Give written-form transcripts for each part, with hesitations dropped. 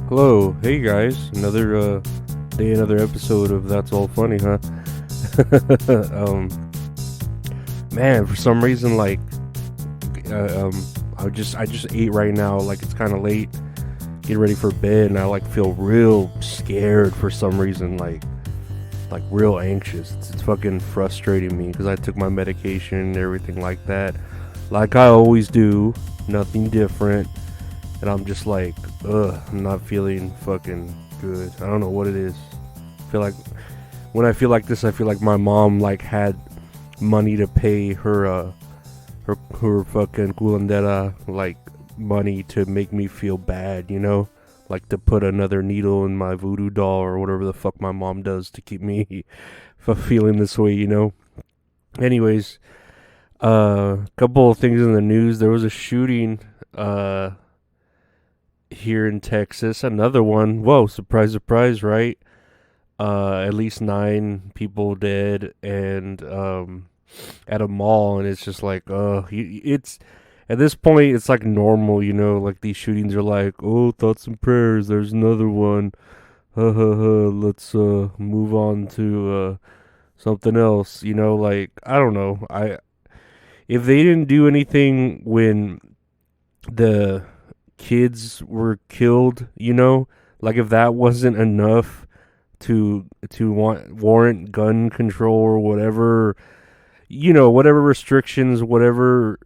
Hello, hey guys, another day, another episode of That's All Funny, huh? um, man, for some reason, like, I just ate right now. Like, it's kind of late, getting ready for bed, and I like feel real scared for some reason, like real anxious. It's fucking frustrating me because I took my medication and everything like that, like I always do, nothing different. And I'm just like, I'm not feeling fucking good. I don't know what it is. I feel like when I feel like this, I feel like my mom like had money to pay her fucking culandera like money to make me feel bad, like to put another needle in my voodoo doll or whatever the fuck my mom does to keep me feeling this way. Anyways, couple of things in the news. There was a shooting here in Texas. Another one. Whoa, surprise, surprise, right? At least 9 people dead, and at a mall, and it's just like, it's at this point, it's like normal. Like these shootings are like, oh, thoughts and prayers. There's another one. Ha ha ha. Let's move on to something else. Like I don't know. If they didn't do anything when the kids were killed, like if that wasn't enough to warrant gun control or whatever, whatever restrictions, whatever,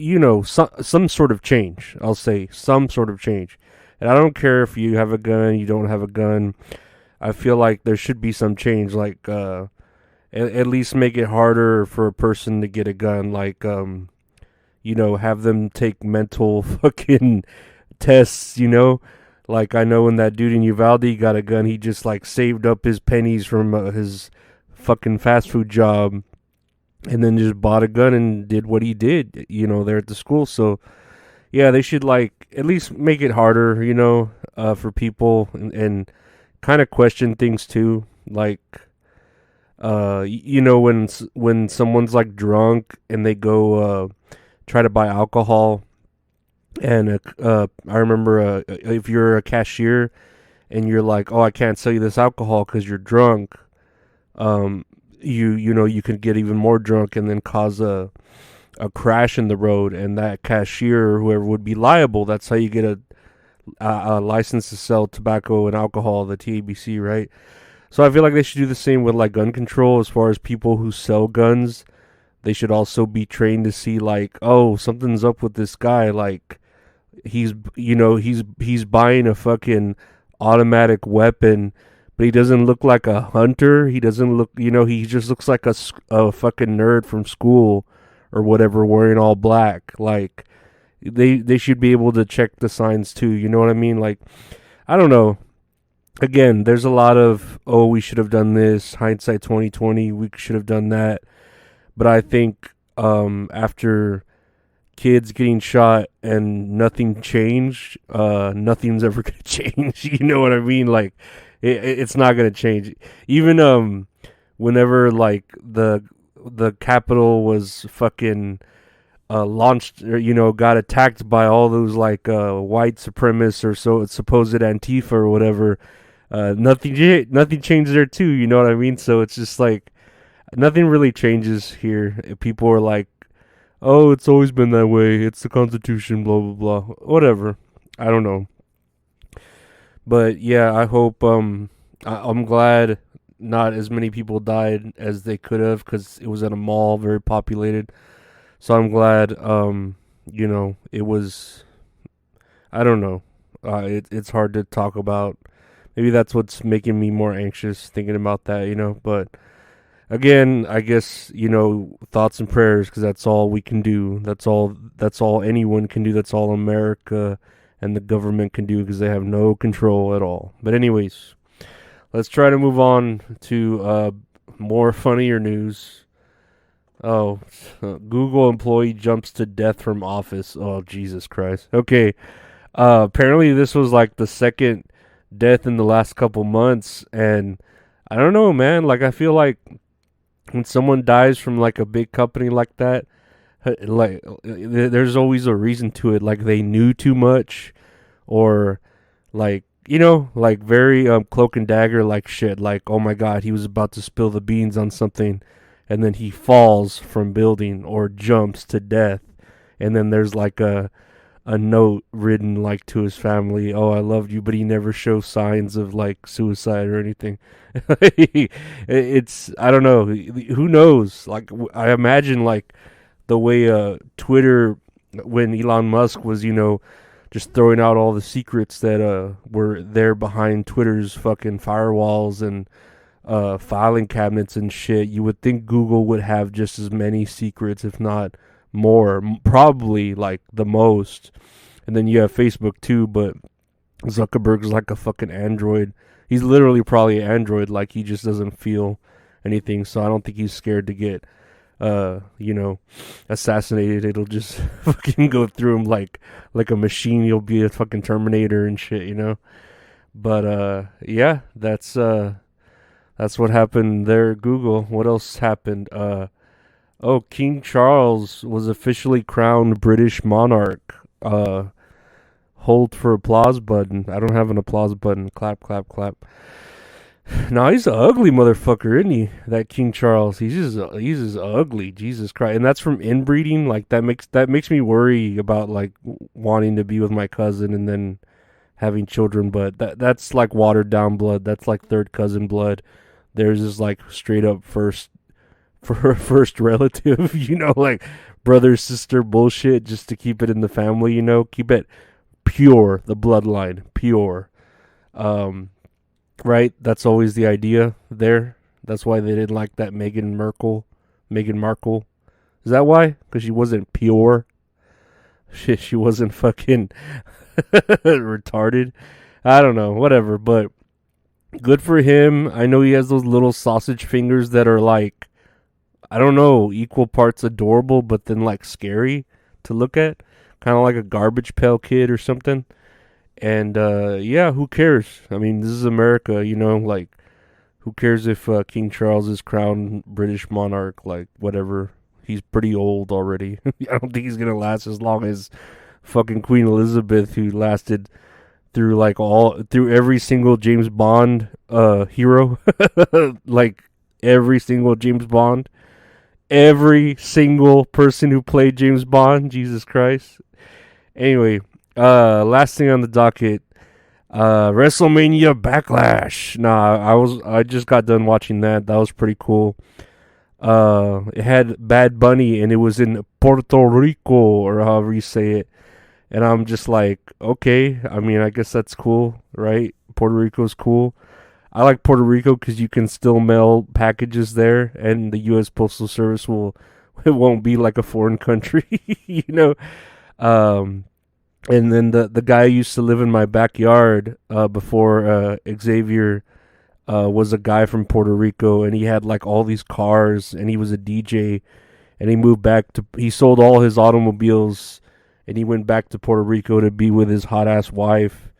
some sort of change. I'll say some sort of change. And I don't care if you have a gun, you don't have a gun. I feel like there should be some change, like at least make it harder for a person to get a gun, like have them take mental fucking tests. Like I know when that dude in Uvalde got a gun, he just like saved up his pennies from his fucking fast food job and then just bought a gun and did what he did, there at the school. So yeah, they should like at least make it harder, for people, and kind of question things too. Like when someone's like drunk and they go try to buy alcohol. And I remember if you're a cashier and you're like, oh, I can't sell you this alcohol because you're drunk, you can get even more drunk and then cause a crash in the road, and that cashier or whoever would be liable. That's how you get a license to sell tobacco and alcohol, the TABC, right? So I feel like they should do the same with like gun control. As far as people who sell guns, they should also be trained to see like, oh, something's up with this guy, like he's buying a fucking automatic weapon, but he doesn't look like a hunter. He doesn't look, he just looks like a fucking nerd from school or whatever, wearing all black. Like they should be able to check the signs too. You know what I mean? Like I don't know. Again, there's a lot of, oh, we should have done this. Hindsight 2020, we should have done that. But I think after kids getting shot and nothing changed, nothing's ever gonna change. You know what I mean? Like it's not gonna change. Even whenever like the Capitol was fucking launched, or got attacked by all those like white supremacists or so supposed Antifa or whatever, nothing changed there too. You know what I mean? So it's just like nothing really changes here. People are like, oh, it's always been that way. It's the Constitution, blah, blah, blah. Whatever. I don't know. But yeah, I hope, I'm glad not as many people died as they could have, because it was at a mall, very populated. So I'm glad, it was, I don't know. It's hard to talk about. Maybe that's what's making me more anxious thinking about that, but again, I guess, thoughts and prayers, because that's all we can do. That's all anyone can do. That's all America and the government can do, because they have no control at all. But anyways, let's try to move on to more funnier news. Oh, Google employee jumps to death from office. Oh, Jesus Christ. Okay. Apparently this was like the second death in the last couple months, and I don't know, man. Like I feel like when someone dies from like a big company like that, like there's always a reason to it. Like they knew too much, or like like very cloak and dagger like shit. Like, oh my god, he was about to spill the beans on something, and then he falls from building or jumps to death, and then there's like a note written like to his family, "Oh, I loved you," but he never shows signs of like suicide or anything. It's I don't know. Who knows? Like I imagine like the way Twitter when Elon Musk was just throwing out all the secrets that were there behind Twitter's fucking firewalls and filing cabinets and shit. You would think Google would have just as many secrets, if not more, probably like the most. And then you have Facebook too, but Zuckerberg's like a fucking android. He's literally probably an android, like he just doesn't feel anything. So I don't think he's scared to get assassinated. It'll just fucking go through him like a machine. He'll be a fucking Terminator and shit. But yeah, that's what happened there at Google. What else happened? Oh, King Charles was officially crowned British monarch. Hold for applause button. I don't have an applause button. Clap, clap, clap. No, he's an ugly motherfucker, isn't he? That King Charles. He's just ugly. Jesus Christ. And that's from inbreeding. Like that makes me worry about like wanting to be with my cousin and then having children. But that's like watered down blood. That's like third cousin blood. There's is like straight up first relative. Like brother sister bullshit just to keep it in the family. Keep it pure. The bloodline pure. Right? That's always the idea there. That's why they didn't like that Meghan Markle. Is that why? Because she wasn't pure. Shit, she wasn't fucking retarded. I don't know. Whatever. But good for him. I know he has those little sausage fingers that are like, I don't know, equal parts adorable, but then like scary to look at. Kind of like a Garbage Pail Kid or something. And yeah, who cares? I mean, this is America, like who cares if King Charles is crowned British monarch? Like whatever. He's pretty old already. I don't think he's gonna last as long as fucking Queen Elizabeth, who lasted through every single James Bond hero. Like every single James Bond. Every single person who played James Bond. Jesus Christ. Anyway, last thing on the docket, WrestleMania Backlash. I just got done watching that. That was pretty cool. It had Bad Bunny and it was in Puerto Rico or however you say it. And I'm just like, okay, I mean, I guess that's cool, right? Puerto Rico's cool. I like Puerto Rico because you can still mail packages there and the U.S. Postal Service it won't be like a foreign country, And then the guy who used to live in my backyard before Xavier was a guy from Puerto Rico, and he had like all these cars, and he was a DJ, and he sold all his automobiles, and he went back to Puerto Rico to be with his hot ass wife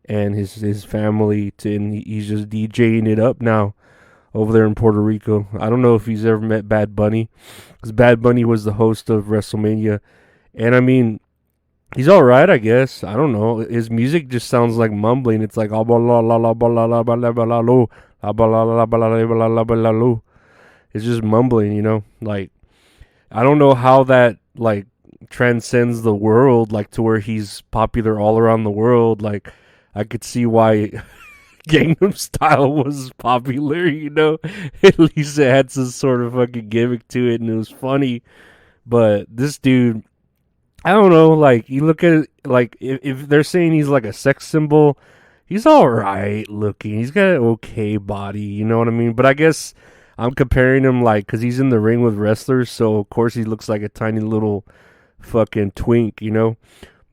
and his family, and he's just DJing it up now over there in Puerto Rico. I don't know if he's ever met Bad Bunny, because Bad Bunny was the host of WrestleMania, and I mean, he's all right, I guess. I don't know. His music just sounds like mumbling. It's like it's just mumbling, Like I don't know how that like transcends the world, like to where he's popular all around the world. Like I could see why Gangnam Style was popular, At least it had some sort of fucking gimmick to it and it was funny. But this dude, I don't know, like, you look at it, like, if they're saying he's like a sex symbol, he's alright looking. He's got an okay body, you know what I mean? But I guess I'm comparing him, like, because he's in the ring with wrestlers, so of course he looks like a tiny little fucking twink,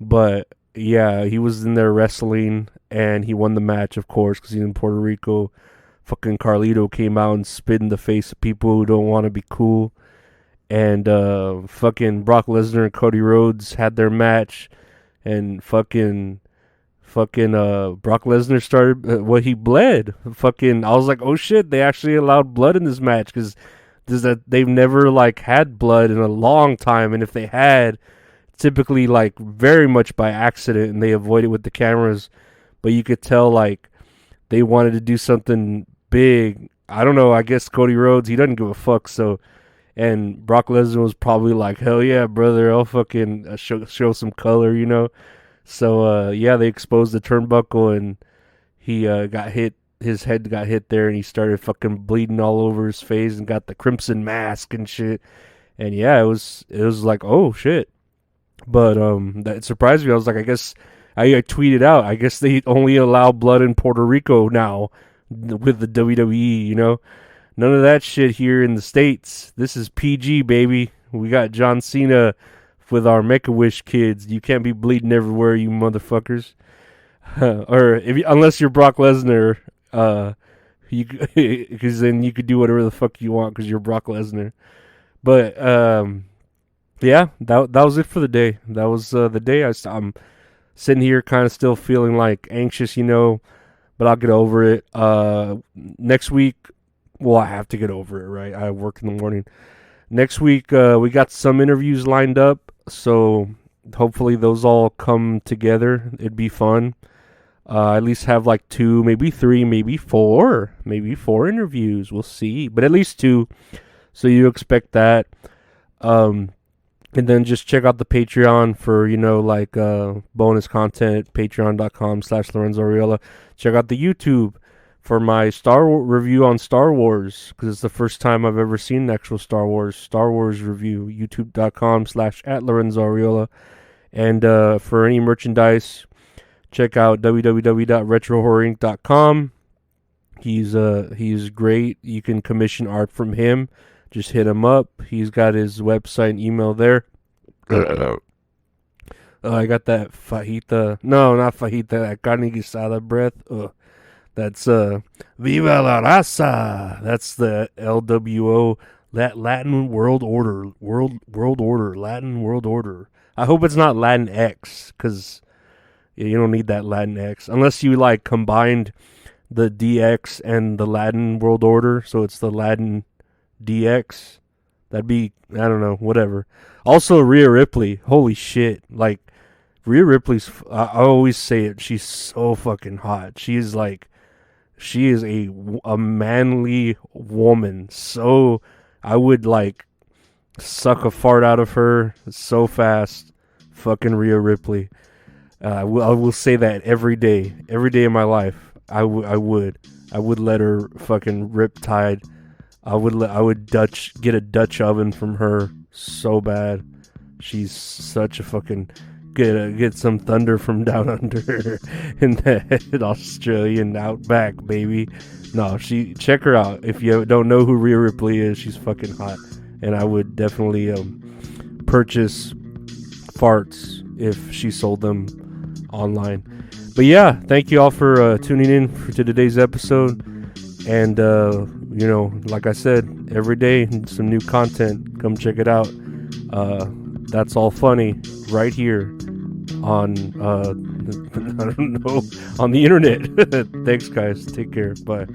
But, yeah, he was in there wrestling, and he won the match, of course, because he's in Puerto Rico. Fucking Carlito came out and spit in the face of people who don't want to be cool. And fucking Brock Lesnar and Cody Rhodes had their match, and fucking Brock Lesnar started he bled. I was like, oh shit, they actually allowed blood in this match, because they've never like had blood in a long time, and if they had, typically like very much by accident, and they avoid it with the cameras. but you could tell like they wanted to do something big. I don't know. I guess Cody Rhodes, he doesn't give a fuck. So, and Brock Lesnar was probably like, hell yeah, brother, I'll fucking show some color, you know. So yeah, they exposed the turnbuckle and he got hit. His head got hit there, and he started fucking bleeding all over his face, and got the crimson mask and shit. And yeah, it was like, oh shit. But that surprised me. I was like, I guess I tweeted out, I guess they only allow blood in Puerto Rico now with the WWE. You know, none of that shit here in the States. This is PG, baby. We got John Cena with our Make-A-Wish kids. You can't be bleeding everywhere, you motherfuckers. Or unless you're Brock Lesnar, because then you could do whatever the fuck you want because you're Brock Lesnar. But yeah, that was it for the day. That was the day. I'm sitting here kind of still feeling like anxious, you know, but I'll get over it. Next week, well, I have to get over it, right? I work in the morning. Next week, we got some interviews lined up, so hopefully those all come together. It'd be fun. At least have like 2, maybe 3, maybe 4 interviews. We'll see, but at least 2. So you expect that. And then just check out the Patreon for, you know, like bonus content. Patreon.com/Lorenzo Ariola. Check out the YouTube for my Star Wars review on Star Wars, because it's the first time I've ever seen an actual Star Wars review. YouTube.com/@Lorenzo Ariola. And for any merchandise, check out www.retrohorrorinc.com. He's great. You can commission art from him. Just hit him up. He's got his website and email there. I got that fajita. No, not fajita. That carne guisada breath. That's Viva la Raza. That's the LWO. That Latin World Order. World Order. Latin World Order. I hope it's not Latin X, because you don't need that Latin X unless you like combined the DX and the Latin World Order, so it's the Latin DX. That'd be, I don't know, whatever. Also, Rhea Ripley, holy shit! Like Rhea Ripley's, I always say it. She's so fucking hot. She is a manly woman. So I would like suck a fart out of her so fast. Fucking Rhea Ripley. I will say that every day in my life. I would let her fucking rip tide. I would get a Dutch oven from her so bad. She's such a fucking get some thunder from down under in that Australian outback, baby. No, check her out. If you don't know who Rhea Ripley is, she's fucking hot, and I would definitely purchase farts if she sold them online. But yeah, thank you all for tuning in to today's episode. And you know, like I said, every day some new content. Come check it out. That's all funny right here on I don't know, on the internet. Thanks guys, take care, bye.